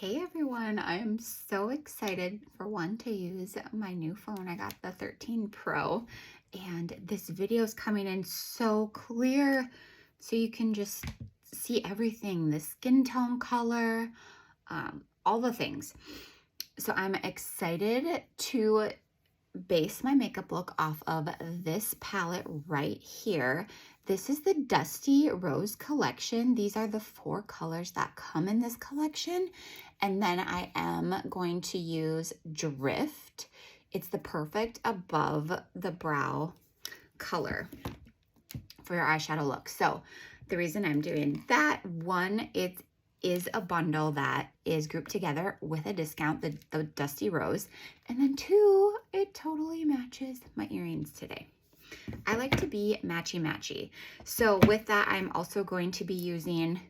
Hey everyone, I am so excited for one to use my new phone. I got the 13 Pro and this video is coming in so clear so you can just see everything, the skin tone color, all the things. So I'm excited to base my makeup look off of this palette right here. This is the Dusty Rose collection. These are the 4 colors that come in this collection. And then I am going to use Drift. It's the perfect above the brow color for your eyeshadow look. So the reason I'm doing that, one, it is a bundle that is grouped together with a discount, the Dusty Rose. And then 2, it totally matches my earrings today. I like to be matchy-matchy. So with that, I'm also going to be using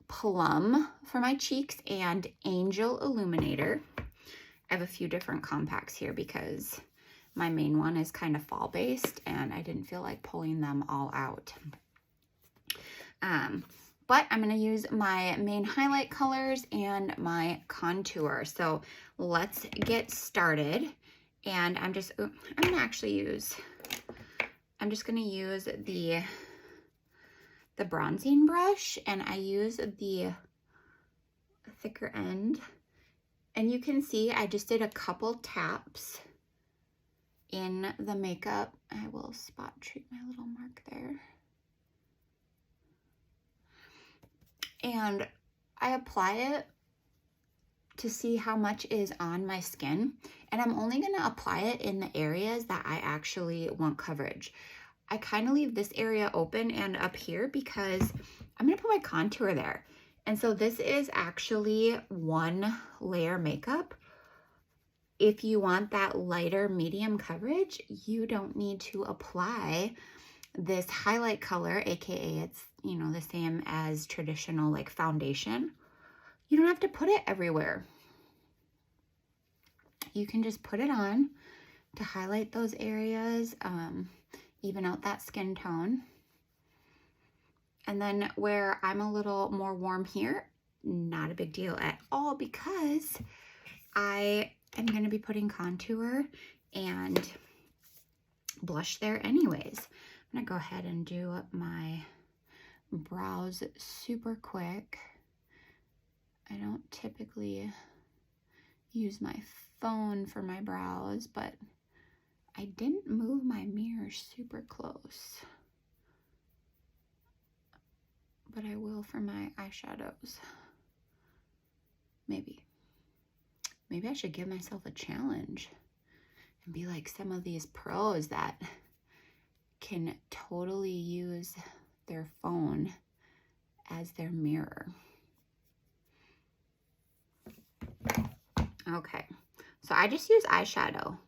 Plum for my cheeks and Angel Illuminator. I have a few different compacts here because my main one is kind of fall-based and I didn't feel like pulling them all out. But I'm going to use my main highlight colors and my contour. So let's get started. And I'm just going to use the bronzing brush, and I use the thicker end. And you can see I just did a couple taps in the makeup. I will spot treat my little mark there. And I apply it to see how much is on my skin. And I'm only going to apply it in the areas that I actually want coverage. I kind of leave this area open and up here because I'm going to put my contour there. And so this is actually 1 layer makeup. If you want that lighter medium coverage, you don't need to apply this highlight color, aka it's, you know, the same as traditional like foundation. You don't have to put it everywhere. You can just put it on to highlight those areas, even out that skin tone. And then where I'm a little more warm here, not a big deal at all because I am going to be putting contour and blush there anyways. I'm going to go ahead and do my brows super quick. I don't typically use my phone for my brows, but I didn't move my mirror super close. But I will for my eyeshadows. Maybe I should give myself a challenge and be like some of these pros that can totally use their phone as their mirror. Okay, so I just use eyeshadow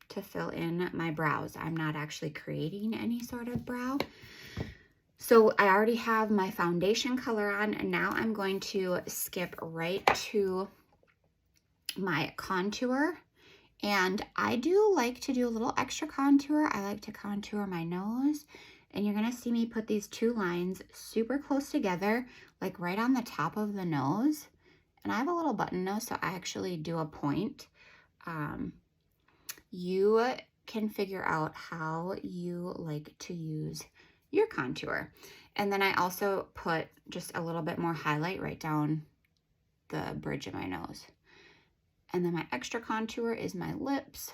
to fill in my brows. I'm not actually creating any sort of brow. So I already have my foundation color on, and now I'm going to skip right to my contour. And I do like to do a little extra contour. I like to contour my nose. And you're going to see me put these 2 lines super close together, like right on the top of the nose. And I have a little button nose, so I actually do a point. You can figure out how you like to use your contour. And then I also put just a little bit more highlight right down the bridge of my nose. And then my extra contour is my lips.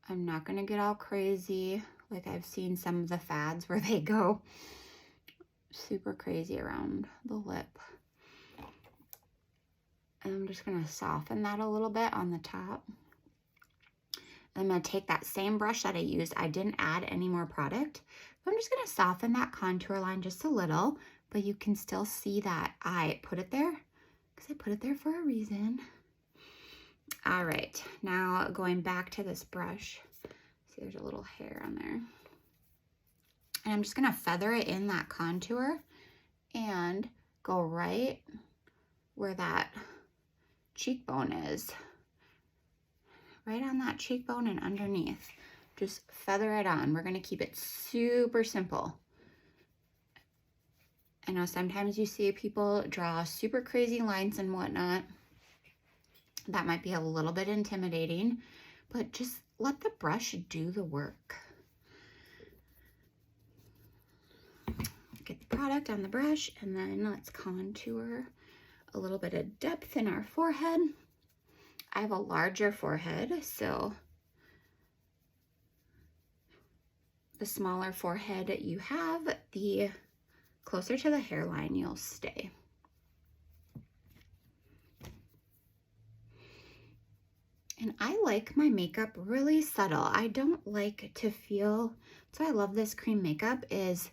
I'm not going to get all crazy like I've seen some of the fads where they go super crazy around the lip. And I'm just going to soften that a little bit on the top. And I'm going to take that same brush that I used. I didn't add any more product. But I'm just going to soften that contour line just a little. But you can still see that I put it there because I put it there for a reason. All right, now going back to this brush. See, there's a little hair on there. And I'm just going to feather it in that contour and go right where that cheekbone is. Right on that cheekbone and underneath. Just feather it on. We're going to keep it super simple. I know sometimes you see people draw super crazy lines and whatnot. That might be a little bit intimidating, but just let the brush do the work. Get the product on the brush, and then let's contour a little bit of depth in our forehead. I have a larger forehead, so the smaller forehead you have, the closer to the hairline you'll stay. And I like my makeup really subtle. I don't like to feel, so I love this cream makeup, is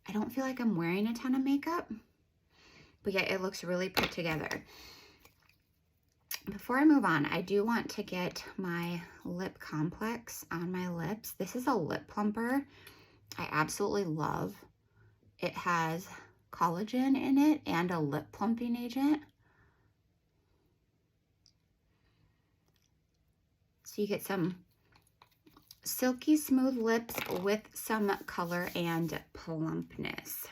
I don't feel like I'm wearing a ton of makeup, but yet it looks really put together. Before I move on, I do want to get my lip complex on my lips. This is a lip plumper I absolutely love. It has collagen in it and a lip plumping agent. So you get some silky smooth lips with some color and plumpness.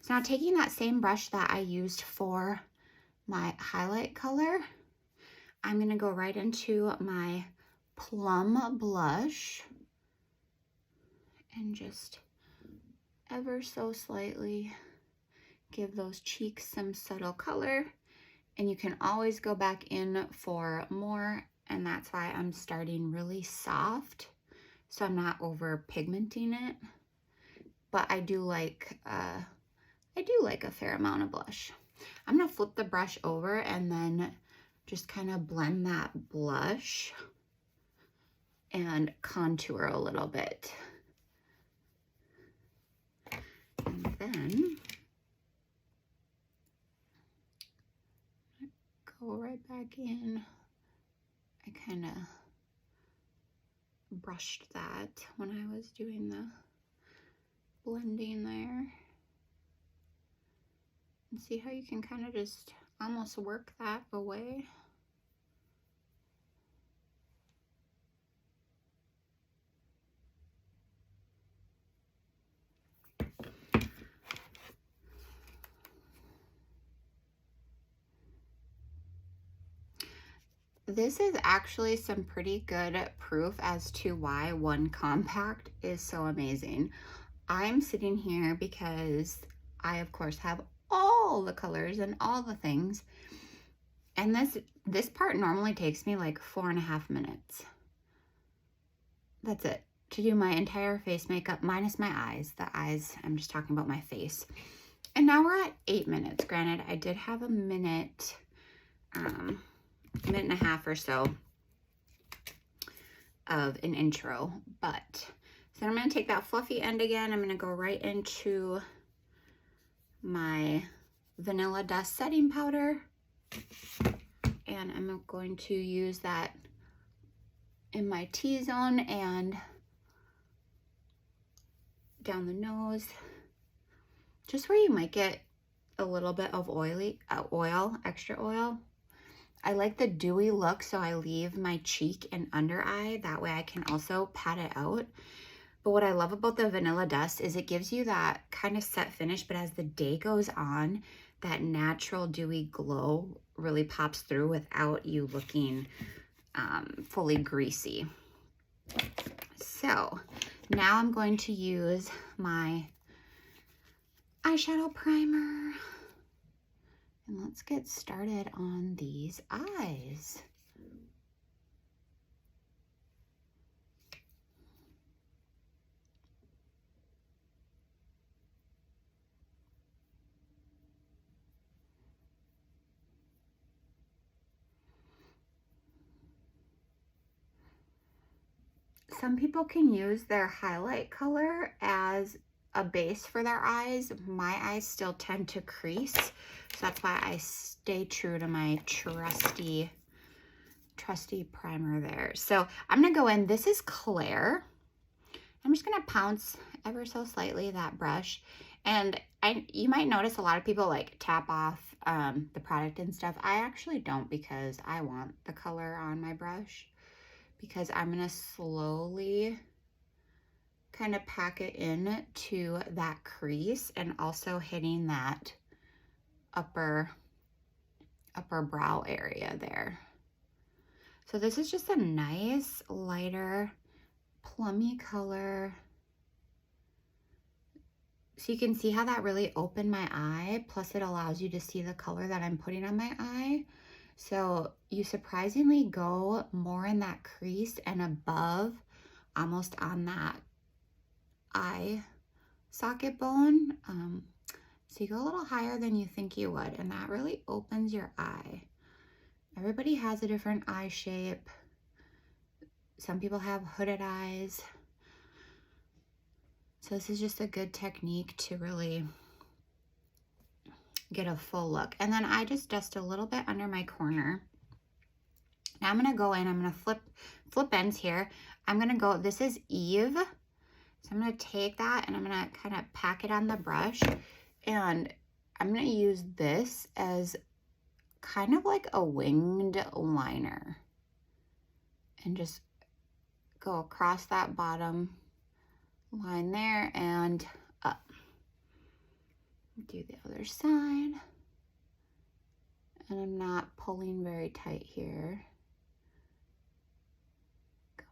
So now taking that same brush that I used for my highlight color, I'm gonna go right into my plum blush and just ever so slightly give those cheeks some subtle color. And you can always go back in for more, and that's why I'm starting really soft, so I'm not over pigmenting it. But I do like a fair amount of blush. I'm gonna flip the brush over and then just kind of blend that blush and contour a little bit. And then go right back in. I kind of brushed that when I was doing the blending there. And see how you can kind of just almost work that away. This is actually some pretty good proof as to why one compact is so amazing. I'm sitting here because I, of course, have all the colors and all the things. And this part normally takes me like 4.5 minutes. That's it. To do my entire face makeup minus my eyes. The eyes, I'm just talking about my face. And now we're at 8 minutes. Granted, I did have a minute and a half or so of an intro, but so I'm going to take that fluffy end again. I'm going to go right into my Vanilla Dust setting powder, and I'm going to use that in my T-zone and down the nose, just where you might get a little bit of extra oil. I like the dewy look, so I leave my cheek and under eye. That way I can also pat it out. But what I love about the Vanilla Dust is it gives you that kind of set finish, but as the day goes on, that natural dewy glow really pops through without you looking fully greasy. So now I'm going to use my eyeshadow primer. And let's get started on these eyes. Some people can use their highlight color as a base for their eyes. My eyes still tend to crease, so that's why I stay true to my trusty primer there. So I'm gonna go in, this is Claire. I'm just gonna pounce ever so slightly that brush, and you might notice a lot of people like tap off the product and stuff. I actually don't, because I want the color on my brush, because I'm gonna slowly kind of pack it in to that crease and also hitting that upper brow area there. So this is just a nice lighter plummy color. So you can see how that really opened my eye, plus it allows you to see the color that I'm putting on my eye. So you surprisingly go more in that crease and above, almost on that eye socket bone. So you go a little higher than you think you would, and that really opens your eye. Everybody has a different eye shape. Some people have hooded eyes. So this is just a good technique to really get a full look. And then I just dust a little bit under my corner. Now I'm gonna go in, I'm gonna flip ends here. I'm gonna go, this is Eve. So I'm gonna take that and I'm gonna kind of pack it on the brush. And I'm gonna use this as kind of like a winged liner. And just go across that bottom line there and up. Do the other side. And I'm not pulling very tight here.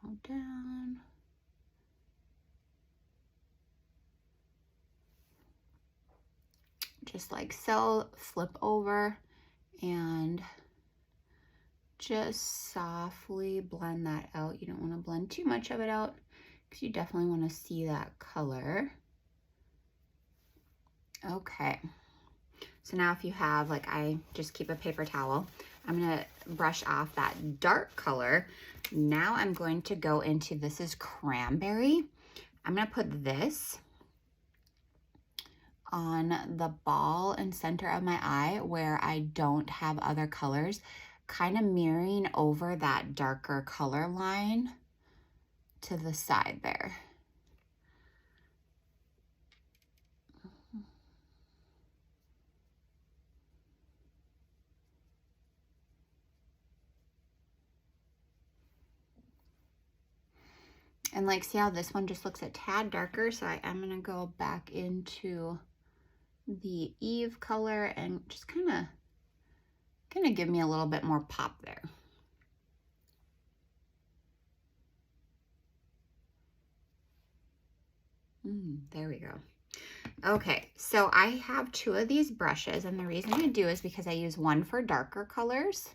Go down. Just like so, flip over and just softly blend that out. You don't want to blend too much of it out because you definitely want to see that color. Okay. So now if you have, like I just keep a paper towel, I'm going to brush off that dark color. Now I'm going to go into, this is Cranberry. I'm going to put this on the ball and center of my eye where I don't have other colors, kind of mirroring over that darker color line to the side there. And like, see how this one just looks a tad darker? So I am gonna go back into the Eve color and just kind of give me a little bit more pop there. There we go. Okay, so I have two of these brushes, and the reason I do is because I use one for darker colors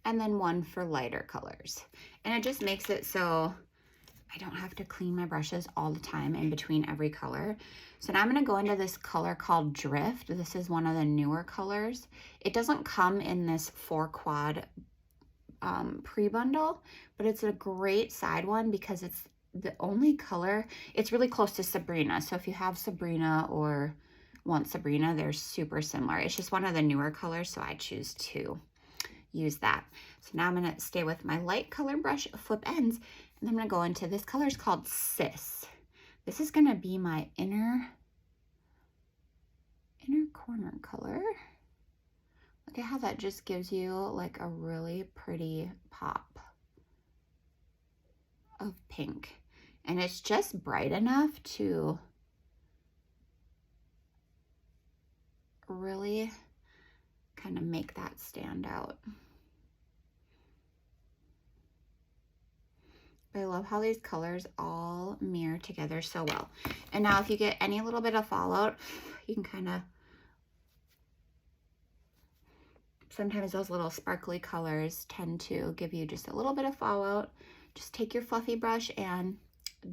and then one for lighter colors. And it just makes it so I don't have to clean my brushes all the time in between every color. So now I'm gonna go into this color called Drift. This is one of the newer colors. It doesn't come in this 4-quad pre-bundle, but it's a great side one because it's the only color. It's really close to Sabrina. So if you have Sabrina or want Sabrina, they're super similar. It's just one of the newer colors, so I choose to use that. So now I'm gonna stay with my light color brush, flip ends, and I'm gonna go into this color. Is called Sis. This is gonna be my inner corner color. Look at how that just gives you like a really pretty pop of pink. And it's just bright enough to really kind of make that stand out. I love how these colors all mirror together so well. And now if you get any little bit of fallout, you can kind of, sometimes those little sparkly colors tend to give you just a little bit of fallout. Just take your fluffy brush and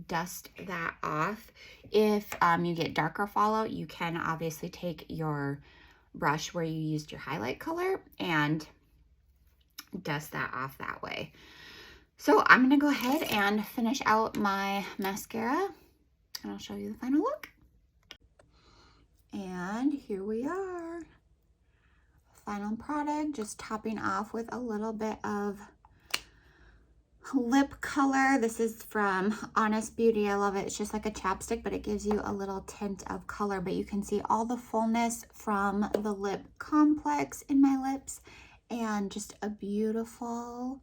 dust that off. If you get darker fallout, you can obviously take your brush where you used your highlight color and dust that off that way. So I'm gonna go ahead and finish out my mascara and I'll show you the final look. And here we are. Final product, just topping off with a little bit of lip color. This is from Honest Beauty. I love it. It's just like a chapstick, but it gives you a little tint of color, but you can see all the fullness from the lip complex in my lips and just a beautiful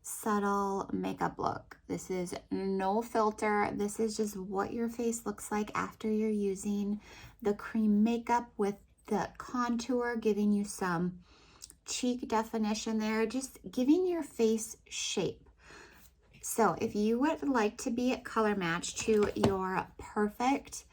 subtle makeup look. This is no filter. This is just what your face looks like after you're using the cream makeup with the contour, giving you some cheek definition there, just giving your face shape. So if you would like to be color matched to your perfect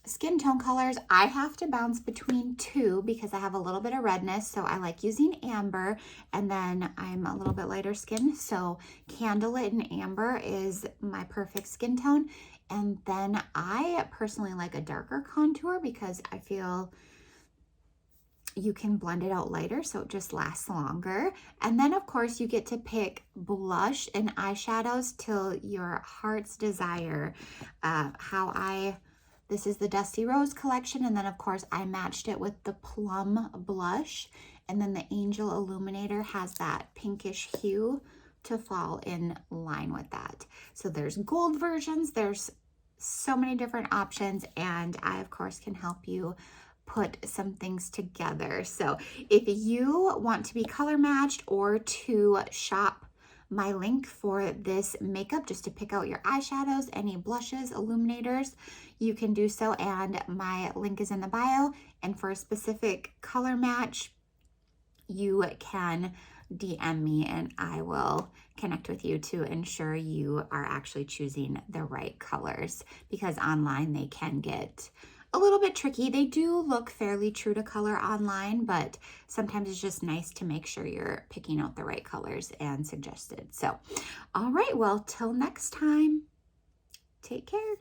skin tone colors, I have to bounce between two because I have a little bit of redness, so I like using amber, and then I'm a little bit lighter skin, so candlelit and amber is my perfect skin tone. And then I personally like a darker contour because I feel you can blend it out lighter so it just lasts longer. And then of course you get to pick blush and eyeshadows till your heart's desire. This is the Dusty Rose collection, and then of course I matched it with the Plum blush, and then the Angel Illuminator has that pinkish hue to fall in line with that. So there's gold versions, there's so many different options, and I of course can help you put some things together. So if you want to be color matched or to shop my link for this makeup, just to pick out your eyeshadows, any blushes, illuminators, you can do so, and my link is in the bio. And for a specific color match, you can DM me and I will connect with you to ensure you are actually choosing the right colors, because online they can get a little bit tricky. They do look fairly true to color online, but sometimes it's just nice to make sure you're picking out the right colors and suggested. So, all right, well, till next time, take care.